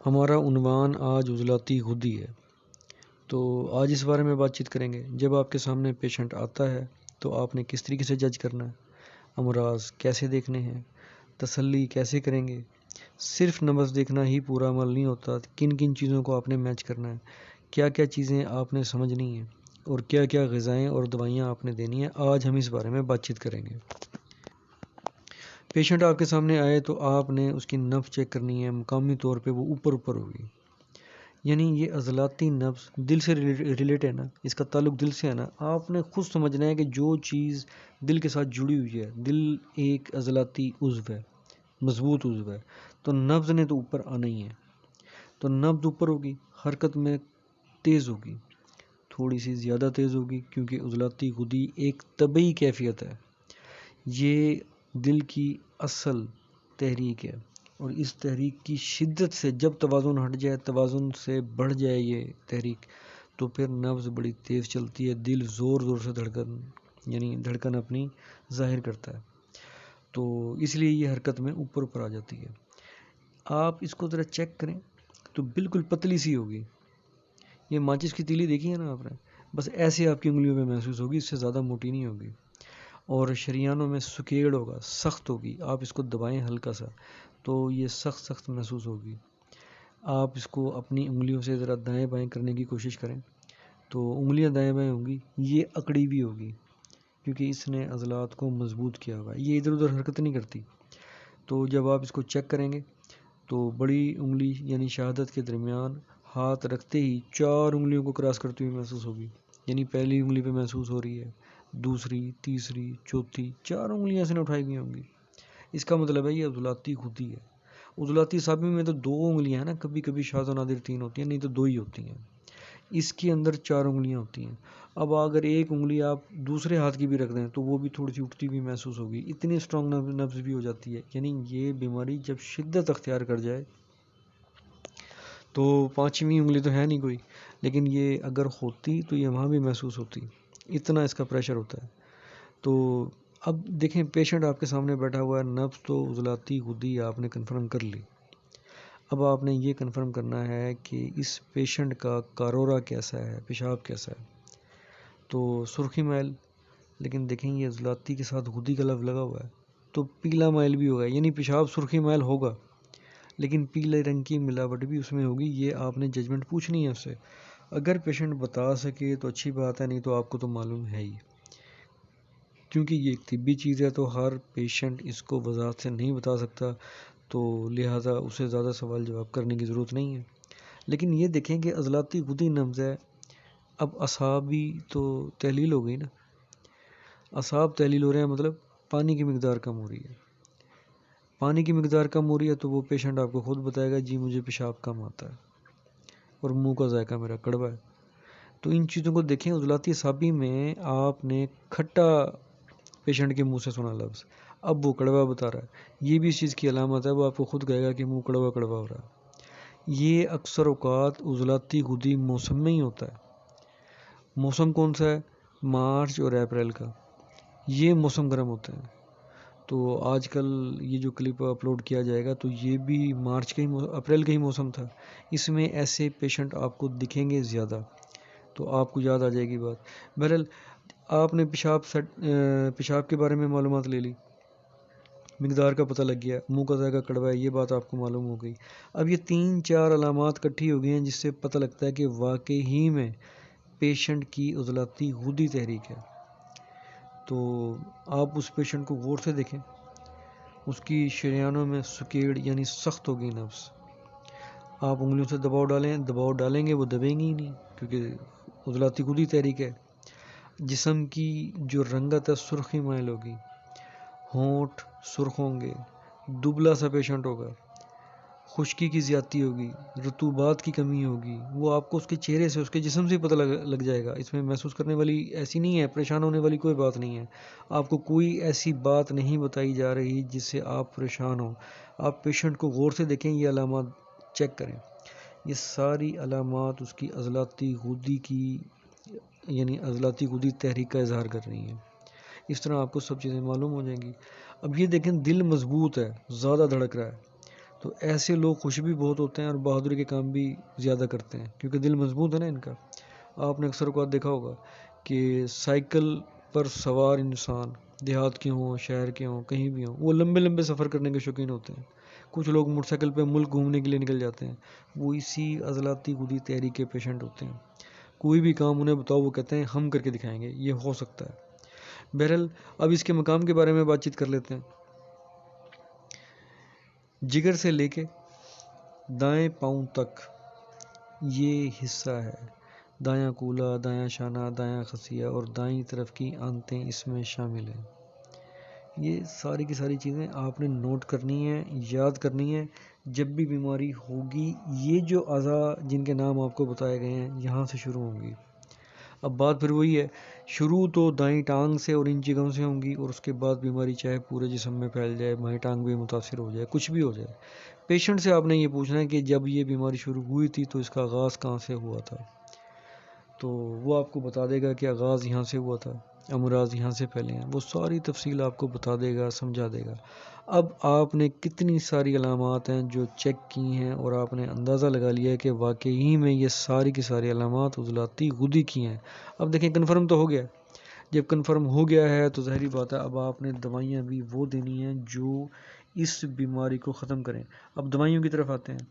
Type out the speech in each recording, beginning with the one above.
ہمارا عنوان آج عضلاتی غدی ہے، تو آج اس بارے میں بات چیت کریں گے۔ جب آپ کے سامنے پیشنٹ آتا ہے تو آپ نے کس طریقے سے جج کرنا ہے، امراض کیسے دیکھنے ہیں، تسلی کیسے کریں گے۔ صرف نبض دیکھنا ہی پورا عمل نہیں ہوتا، کن کن چیزوں کو آپ نے میچ کرنا ہے، کیا کیا چیزیں آپ نے سمجھنی ہیں اور کیا کیا غذائیں اور دوائیاں آپ نے دینی ہیں، آج ہم اس بارے میں بات چیت کریں گے۔ پیشنٹ آپ کے سامنے آئے تو آپ نے اس کی نبض چیک کرنی ہے، مقامی طور پہ وہ اوپر ہوگی، یعنی یہ عضلاتی نبض دل سے ریلیٹ ہے نا، اس کا تعلق دل سے ہے نا۔ آپ نے خود سمجھنا ہے کہ جو چیز دل کے ساتھ جڑی ہوئی ہے، دل ایک عضلاتی عضو ہے، مضبوط عضو ہے، تو نبض نے تو اوپر آنا ہی ہے۔ تو نبض اوپر ہوگی، حرکت میں تیز ہوگی، تھوڑی سی زیادہ تیز ہوگی، کیونکہ عضلاتی غدی ایک طبعی کیفیت ہے، یہ دل کی اصل تحریک ہے، اور اس تحریک کی شدت سے جب توازن ہٹ جائے، توازن سے بڑھ جائے یہ تحریک، تو پھر نبض بڑی تیز چلتی ہے، دل زور زور سے دھڑکن اپنی ظاہر کرتا ہے، تو اس لیے یہ حرکت میں اوپر آ جاتی ہے۔ آپ اس کو ذرا چیک کریں تو بالکل پتلی سی ہوگی، یہ ماچس کی تیلی دیکھی ہے نا آپ نے، بس ایسے آپ کی انگلیوں پہ محسوس ہوگی، اس سے زیادہ موٹی نہیں ہوگی، اور شریانوں میں سکیڑ ہوگا، سخت ہوگی، آپ اس کو دبائیں ہلکا سا تو یہ سخت محسوس ہوگی۔ آپ اس کو اپنی انگلیوں سے ذرا دائیں بائیں کرنے کی کوشش کریں تو انگلیاں دائیں بائیں ہوں گی، یہ اکڑی بھی ہوگی کیونکہ اس نے عضلات کو مضبوط کیا ہوا ہے، یہ ادھر ادھر حرکت نہیں کرتی۔ تو جب آپ اس کو چیک کریں گے تو بڑی انگلی یعنی شہادت کے درمیان ہاتھ رکھتے ہی 4 انگلیوں کو کراس کرتی ہوئی محسوس ہوگی، یعنی پہلی انگلی پہ محسوس ہو رہی ہے، دوسری، تیسری، چوتھی، 4 انگلیاں اس نے اٹھائی ہوئی ہوں گی۔ اس کا مطلب ہے یہ عضلاتی غدی ہے۔ عضلاتی اعصابی میں تو 2 انگلیاں ہیں نا، کبھی کبھی شاذ و نادر 3 ہوتی ہیں، نہیں تو 2 ہی ہوتی ہیں، اس کے اندر 4 انگلیاں ہوتی ہیں۔ اب اگر ایک انگلی آپ دوسرے ہاتھ کی بھی رکھ دیں تو وہ بھی تھوڑی سی اٹھتی ہوئی محسوس ہوگی، اتنی اسٹرانگ نبض بھی ہو جاتی ہے، یعنی یہ بیماری جب شدت اختیار کر جائے تو 5ویں انگلی تو ہے نہیں کوئی، لیکن یہ اگر ہوتی تو یہ وہاں بھی محسوس ہوتی، اتنا اس کا پریشر ہوتا ہے۔ تو اب دیکھیں پیشنٹ آپ کے سامنے بیٹھا ہوا ہے، نبض تو عضلاتی غدی آپ نے کنفرم کر لی، اب آپ نے یہ کنفرم کرنا ہے کہ اس پیشنٹ کا کارورا کیسا ہے، پیشاب کیسا ہے۔ تو سرخی میل، لیکن دیکھیں یہ عضلاتی کے ساتھ غدی کا لفظ لگا ہوا ہے تو پیلا میل بھی ہوگا، یعنی پیشاب سرخی میل ہوگا لیکن پیلے رنگ کی ملاوٹ بھی اس میں ہوگی، یہ آپ نے ججمنٹ پوچھنی ہے اس سے۔ اگر پیشنٹ بتا سکے تو اچھی بات ہے، نہیں تو آپ کو تو معلوم ہے ہی، کیونکہ یہ ایک طبی چیز ہے تو ہر پیشنٹ اس کو وضاحت سے نہیں بتا سکتا، تو لہٰذا اسے زیادہ سوال جواب کرنے کی ضرورت نہیں ہے۔ لیکن یہ دیکھیں کہ عضلاتی غدی نبض ہے، اب اعصابی تو تحلیل ہو گئی نا، اعصاب تحلیل ہو رہے ہیں، مطلب پانی کی مقدار کم ہو رہی ہے، پانی کی مقدار کم ہو رہی ہے تو وہ پیشنٹ آپ کو خود بتائے گا جی مجھے پیشاب کم آتا ہے اور منہ کا ذائقہ میرا کڑوا ہے۔ تو ان چیزوں کو دیکھیں، عضلاتی اعصابی میں آپ نے کھٹا پیشنٹ کے منہ سے سنا لفظ، اب وہ کڑوا بتا رہا ہے، یہ بھی اس چیز کی علامت ہے، وہ آپ کو خود کہے گا کہ منہ کڑوا کڑوا ہو رہا ہے۔ یہ اکثر اوقات عضلاتی غدی موسم میں ہی ہوتا ہے۔ موسم کون سا ہے؟ مارچ اور اپریل کا، یہ موسم گرم ہوتا ہے۔ تو آج کل یہ جو کلپ اپلوڈ کیا جائے گا تو یہ بھی اپریل کا ہی موسم تھا، اس میں ایسے پیشنٹ آپ کو دکھیں گے زیادہ، تو آپ کو یاد آ جائے گی بات۔ بہرحال آپ نے پیشاب کے بارے میں معلومات لے لی، مقدار کا پتہ لگ گیا، منہ کا ذائقہ کڑوا ہے، یہ بات آپ کو معلوم ہو گئی۔ اب یہ 3-4 علامات اکٹھی ہو گئی ہیں جس سے پتہ لگتا ہے کہ واقعی ہی میں پیشنٹ کی عضلاتی غدی تحریک ہے۔ تو آپ اس پیشنٹ کو غور سے دیکھیں، اس کی شریانوں میں سکیڑ یعنی سخت ہوگی نبض، آپ انگلیوں سے دباؤ ڈالیں گے وہ دبیں گی ہی نہیں کیونکہ عضلاتی غدی تحریک ہے۔ جسم کی جو رنگت ہے سرخی مائل ہوگی، ہونٹ سرخ ہوں گے، دبلا سا پیشنٹ ہوگا، خشکی کی زیادتی ہوگی، رطوبات کی کمی ہوگی، وہ آپ کو اس کے چہرے سے، اس کے جسم سے پتہ لگ جائے گا، اس میں محسوس کرنے والی ایسی نہیں ہے، پریشان ہونے والی کوئی بات نہیں ہے، آپ کو کوئی ایسی بات نہیں بتائی جا رہی جس سے آپ پریشان ہوں۔ آپ پیشنٹ کو غور سے دیکھیں، یہ علامات چیک کریں، یہ ساری علامات اس کی عضلاتی غدی یعنی عضلاتی غدی تحریک کا اظہار کر رہی ہیں۔ اس طرح آپ کو سب چیزیں معلوم ہو جائیں گی۔ اب یہ دیکھیں دل مضبوط ہے، زیادہ دھڑک رہا ہے، تو ایسے لوگ خوش بھی بہت ہوتے ہیں اور بہادری کے کام بھی زیادہ کرتے ہیں کیونکہ دل مضبوط ہے نا ان کا. آپ نے اکثر اوقات دیکھا ہوگا کہ سائیکل پر سوار انسان دیہات کے ہوں شہر کے ہوں کہیں بھی ہوں وہ لمبے لمبے سفر کرنے کے شوقین ہوتے ہیں. کچھ لوگ موٹر سائیکل پہ ملک گھومنے کے لیے نکل جاتے ہیں. وہ اسی عضلاتی خودی تحریک کے پیشنٹ ہوتے ہیں. کوئی بھی کام انہیں بتاؤ وہ کہتے ہیں ہم کر کے دکھائیں گے, یہ ہو سکتا ہے. بہرحال اب اس کے مقام کے بارے میں بات چیت کر لیتے ہیں. جگر سے لے کے دائیں پاؤں تک یہ حصہ ہے. دایاں کولا, دایاں شانہ, دایاں خصیہ اور دائیں طرف کی آنتیں اس میں شامل ہیں. یہ ساری کی ساری چیزیں آپ نے نوٹ کرنی ہیں, یاد کرنی ہیں. جب بھی بیماری ہوگی یہ جو اعضاء جن کے نام آپ کو بتائے گئے ہیں یہاں سے شروع ہوں گی. اب بات پھر وہی ہے, شروع تو دائیں ٹانگ سے اور ان جگہوں سے ہوں گی اور اس کے بعد بیماری چاہے پورے جسم میں پھیل جائے, بائیں ٹانگ بھی متاثر ہو جائے, کچھ بھی ہو جائے. پیشنٹ سے آپ نے یہ پوچھنا ہے کہ جب یہ بیماری شروع ہوئی تھی تو اس کا آغاز کہاں سے ہوا تھا. تو وہ آپ کو بتا دے گا کہ آغاز یہاں سے ہوا تھا, امراض یہاں سے پھیلے ہیں. وہ ساری تفصیل آپ کو بتا دے گا, سمجھا دے گا. اب آپ نے کتنی ساری علامات ہیں جو چیک کی ہیں اور آپ نے اندازہ لگا لیا ہے کہ واقعی میں یہ ساری کی ساری علامات عضلاتی غدی کی ہیں. اب دیکھیں کنفرم تو ہو گیا. جب کنفرم ہو گیا ہے تو ظاہری بات ہے اب آپ نے دوائیاں بھی وہ دینی ہیں جو اس بیماری کو ختم کریں. اب دوائیوں کی طرف آتے ہیں.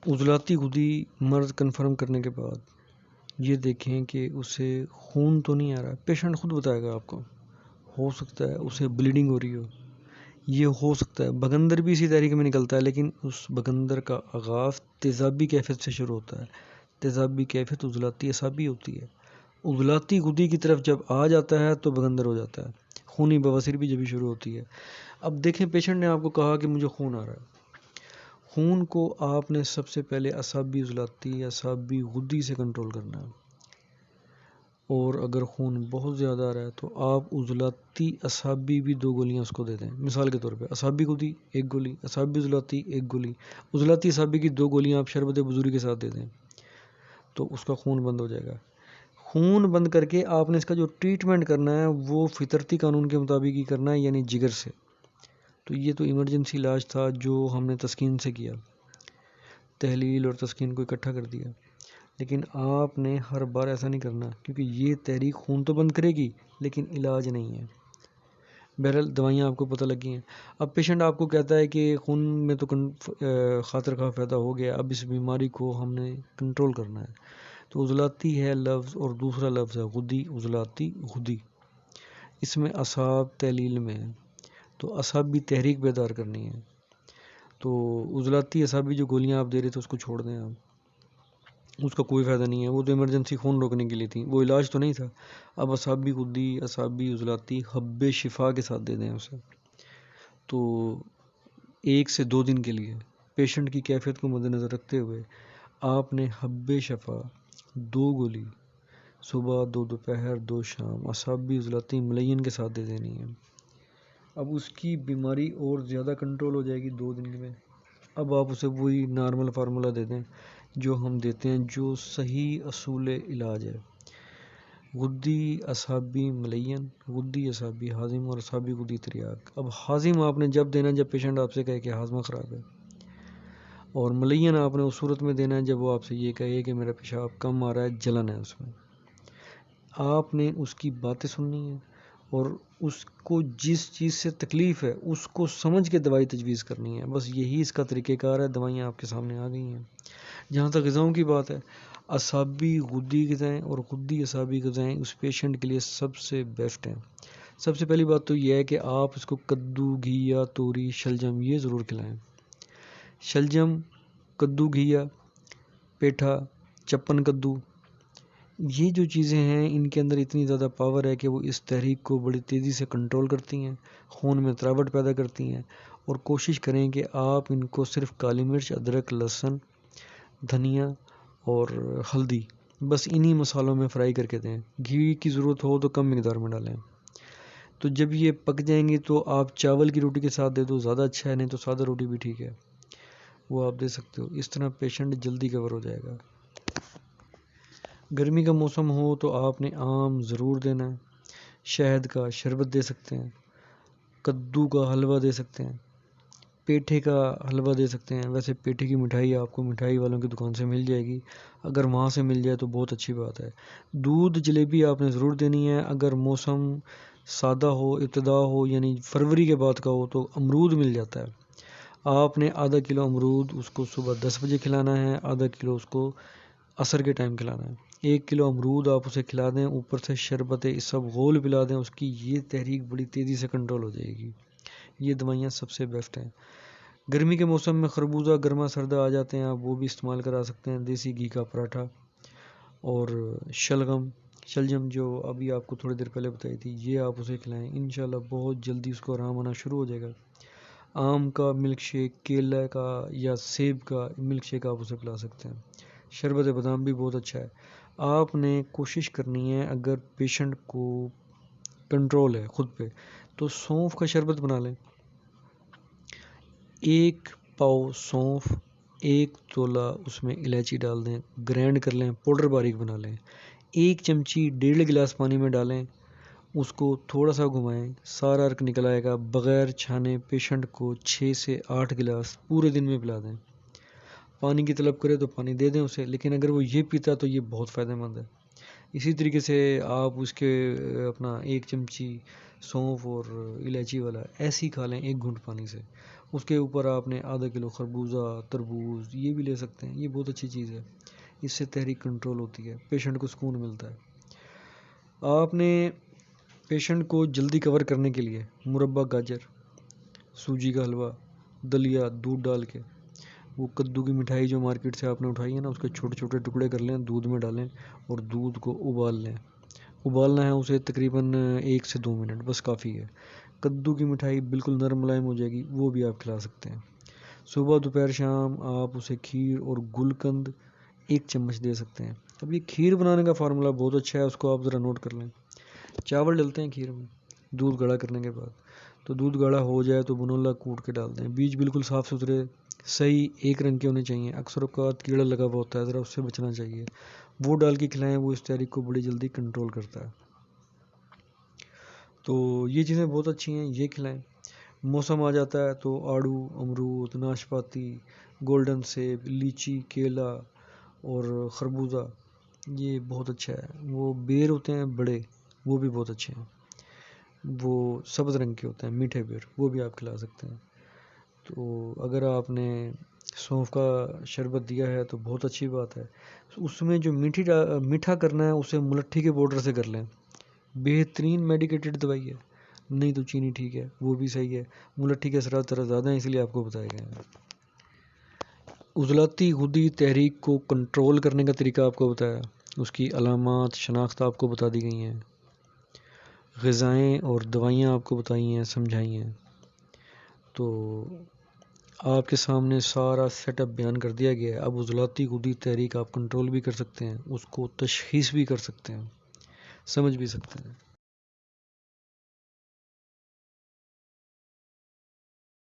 عضلاتی غدی مرض کنفرم کرنے کے بعد یہ دیکھیں کہ اسے خون تو نہیں آ رہا. پیشنٹ خود بتائے گا آپ کو. ہو سکتا ہے اسے بلیڈنگ ہو رہی ہو, یہ ہو سکتا ہے بگندر بھی اسی تحریک میں نکلتا ہے, لیکن اس بگندر کا آغاز تیزابی کیفیت سے شروع ہوتا ہے. تیزابی کیفیت عضلاتی اعصابی ہوتی ہے. عضلاتی غدی کی طرف جب آ جاتا ہے تو بگندر ہو جاتا ہے. خونی بواسیر بھی جب شروع ہوتی ہے. اب دیکھیں پیشنٹ نے آپ کو کہا کہ مجھے خون آ رہا ہے. خون کو آپ نے سب سے پہلے اعصابی عضلاتی اعصابی غدی سے کنٹرول کرنا ہے. اور اگر خون بہت زیادہ آ رہا ہے تو آپ عضلاتی اعصابی بھی 2 گولیاں اس کو دے دیں. مثال کے طور پہ اعصابی غدی 1 گولی, اعصابی عضلاتی 1 گولی. عضلاتی اعصابی کی 2 گولیاں آپ شربت بزوری کے ساتھ دے دیں تو اس کا خون بند ہو جائے گا. خون بند کر کے آپ نے اس کا جو ٹریٹمنٹ کرنا ہے وہ فطرتی قانون کے مطابق ہی کرنا ہے, یعنی جگر سے. تو یہ تو ایمرجنسی علاج تھا جو ہم نے تسکین سے کیا, تحلیل اور تسکین کو اکٹھا کر دیا. لیکن آپ نے ہر بار ایسا نہیں کرنا کیونکہ یہ تحریک خون تو بند کرے گی لیکن علاج نہیں ہے. بہرحال دوائیاں آپ کو پتہ لگی ہیں. اب پیشنٹ آپ کو کہتا ہے کہ خون میں تو خاطر خواہ پیدا ہو گیا, اب اس بیماری کو ہم نے کنٹرول کرنا ہے. تو عضلاتی ہے لفظ اور دوسرا لفظ ہے غدی, عضلاتی غدی. اس میں اعصاب تحلیل میں ہے تو اعصابی تحریک بیدار کرنی ہے. تو عضلاتی اعصابی جو گولیاں آپ دے رہے تھے اس کو چھوڑ دیں آپ, اس کا کوئی فائدہ نہیں ہے. وہ تو ایمرجنسی خون روکنے کے لیے تھی, وہ علاج تو نہیں تھا. اب اعصابی غدی اعصابی عضلاتی حب شفا کے ساتھ دے دیں اسے. تو 1 سے 2 دن کے لیے پیشنٹ کی کیفیت کو مد نظر رکھتے ہوئے آپ نے حب شفا 2 گولی صبح 2 دوپہر 2 شام اعصابی عضلاتی ملین کے ساتھ دے دینی ہے. اب اس کی بیماری اور زیادہ کنٹرول ہو جائے گی 2 دن میں. اب آپ اسے وہی نارمل فارمولا دے دیں جو ہم دیتے ہیں, جو صحیح اصول علاج ہے. غدی اعصابی ملین, غدی اعصابی ہاضم اور اعصابی غدی تریاک. اب ہاضم آپ نے جب دینا جب پیشنٹ آپ سے کہے کہ ہاضمہ خراب ہے, اور ملین آپ نے اس صورت میں دینا ہے جب وہ آپ سے یہ کہے کہ میرا پیشاب کم آ رہا ہے, جلن ہے اس میں. آپ نے اس کی باتیں سننی ہیں اور اس کو جس چیز سے تکلیف ہے اس کو سمجھ کے دوائی تجویز کرنی ہے. بس یہی اس کا طریقہ کار ہے. دوائیاں آپ کے سامنے آ گئی ہیں. جہاں تک غذاؤں کی بات ہے, اعصابی غدی غذائیں اور غدی اعصابی غذائیں اس پیشنٹ کے لیے سب سے بیسٹ ہیں. سب سے پہلی بات تو یہ ہے کہ آپ اس کو کدو, گھیا, توری, شلجم یہ ضرور کھلائیں. شلجم, کدو, گھیا, پیٹھا, چپن کدو, یہ جو چیزیں ہیں ان کے اندر اتنی زیادہ پاور ہے کہ وہ اس تحریک کو بڑی تیزی سے کنٹرول کرتی ہیں, خون میں تراوٹ پیدا کرتی ہیں. اور کوشش کریں کہ آپ ان کو صرف کالی مرچ, ادرک, لہسن, دھنیا اور ہلدی بس انہی مسالوں میں فرائی کر کے دیں. گھی کی ضرورت ہو تو کم مقدار میں ڈالیں. تو جب یہ پک جائیں گی تو آپ چاول کی روٹی کے ساتھ دے دو, زیادہ اچھا ہے, نہیں تو سادہ روٹی بھی ٹھیک ہے, وہ آپ دے سکتے ہو. اس طرح پیشنٹ جلدی کور ہو جائے گا. گرمی کا موسم ہو تو آپ نے آم ضرور دینا ہے. شہد کا شربت دے سکتے ہیں, کدو کا حلوہ دے سکتے ہیں. پیٹھے کا حلوہ دے سکتے ہیں. ویسے پیٹھے کی مٹھائی آپ کو مٹھائی والوں کی دکان سے مل جائے گی، اگر وہاں سے مل جائے تو بہت اچھی بات ہے. دودھ جلیبی آپ نے ضرور دینی ہے. اگر موسم سادہ ہو، ابتدا ہو، یعنی فروری کے بعد کا ہو، تو امرود مل جاتا ہے. آپ نے آدھا کلو امرود اس کو صبح 10 بجے کھلانا ہے، آدھا کلو اس کو عصر کے ٹائم کھلانا ہے. 1 کلو امرود آپ اسے کھلا دیں، اوپر سے شربت اسبغول پلا دیں، اس کی یہ تحریک بڑی تیزی سے کنٹرول ہو جائے گی. یہ دوائیاں سب سے بیسٹ ہیں. گرمی کے موسم میں خربوزہ گرما سردہ آ جاتے ہیں، آپ وہ بھی استعمال کرا سکتے ہیں. دیسی گھی کا پراٹھا اور شلجم جو ابھی آپ کو تھوڑی دیر پہلے بتائی تھی، یہ آپ اسے کھلائیں. انشاءاللہ بہت جلدی اس کو آرام آنا شروع ہو جائے گا. آم کا ملک شیک، کیلے کا یا سیب کا ملک شیک آپ اسے پلا سکتے ہیں. شربت بادام بھی بہت اچھا ہے. آپ نے کوشش کرنی ہے، اگر پیشنٹ کو کنٹرول ہے خود پہ، تو سونف کا شربت بنا لیں. 1 پاؤ سونف، 1 تولہ اس میں الائچی ڈال دیں، گرینڈ کر لیں، پاؤڈر باریک بنا لیں. 1 چمچی 1.5 گلاس پانی میں ڈالیں، اس کو تھوڑا سا گھمائیں، سارا ارک نکل آئے گا. بغیر چھانے پیشنٹ کو 6 سے 8 گلاس پورے دن میں پلا دیں. پانی کی طلب کرے تو پانی دے دیں اسے، لیکن اگر وہ یہ پیتا تو یہ بہت فائدہ مند ہے. اسی طریقے سے آپ اس کے اپنا 1 چمچی سونف اور الائچی والا ایسے ہی کھا لیں 1 گھونٹ پانی سے. اس کے اوپر آپ نے آدھا کلو خربوزہ، تربوز یہ بھی لے سکتے ہیں. یہ بہت اچھی چیز ہے، اس سے تحریک کنٹرول ہوتی ہے، پیشنٹ کو سکون ملتا ہے. آپ نے پیشنٹ کو جلدی کور کرنے کے لیے مربع گاجر، سوجی کا حلوہ، دلیا دودھ ڈال کے، وہ کدو کی مٹھائی جو مارکیٹ سے آپ نے اٹھائی ہے نا، اس کے چھوٹے چھوٹے ٹکڑے کر لیں، دودھ میں ڈالیں اور دودھ کو ابال لیں. ابالنا ہے اسے تقریباً 1 سے 2 منٹ، بس کافی ہے. کدو کی مٹھائی بالکل نرم ملائم ہو جائے گی، وہ بھی آپ کھلا سکتے ہیں. صبح دوپہر شام آپ اسے کھیر اور گلقند 1 چمچ دے سکتے ہیں. اب یہ کھیر بنانے کا فارمولا بہت اچھا ہے، اس کو آپ ذرا نوٹ کر لیں. چاول ڈلتے ہیں کھیر میں دودھ گاڑھا کرنے کے بعد، تو دودھ گاڑھا ہو جائے تو بنولا کوٹ کے ڈال دیں. بیج بالکل صاف ستھرے صحیح 1 رنگ کے ہونے چاہیے. اکثر اوقات کیڑا لگا ہوا ہوتا ہے، ذرا اس سے بچنا چاہیے. وہ ڈال کے کھلائیں، وہ اس تحریک کو بڑی جلدی کنٹرول کرتا ہے. تو یہ چیزیں بہت اچھی ہیں، یہ کھلائیں. موسم آ جاتا ہے تو آڑو، امرود، ناشپاتی، گولڈن سیب، لیچی، کیلا اور خربوزہ یہ بہت اچھا ہے. وہ بیر ہوتے ہیں بڑے، وہ بھی بہت اچھے ہیں. وہ سبز رنگ کے ہوتے ہیں، میٹھے بیر، وہ بھی آپ کھلا سکتے ہیں. تو اگر آپ نے سونف کا شربت دیا ہے تو بہت اچھی بات ہے. اس میں جو میٹھا کرنا ہے اسے ملٹھی کے پاؤڈر سے کر لیں. بہترین میڈیکیٹڈ دوائی ہے. نہیں تو چینی ٹھیک ہے، وہ بھی صحیح ہے. ملٹھی کے اثرات ذرا زیادہ ہیں، اس لیے آپ کو بتایا گیا ہے. عضلاتی غدی تحریک کو کنٹرول کرنے کا طریقہ آپ کو بتایا، اس کی علامات شناخت آپ کو بتا دی گئی ہیں، غذائیں اور دوائیاں آپ کو بتائی ہیں، سمجھائی ہیں. تو آپ کے سامنے سارا سیٹ اپ بیان کر دیا گیا ہے. اب عضلاتی غدی تحریک آپ کنٹرول بھی کر سکتے ہیں، اس کو تشخیص بھی کر سکتے ہیں، سمجھ بھی سکتے ہیں.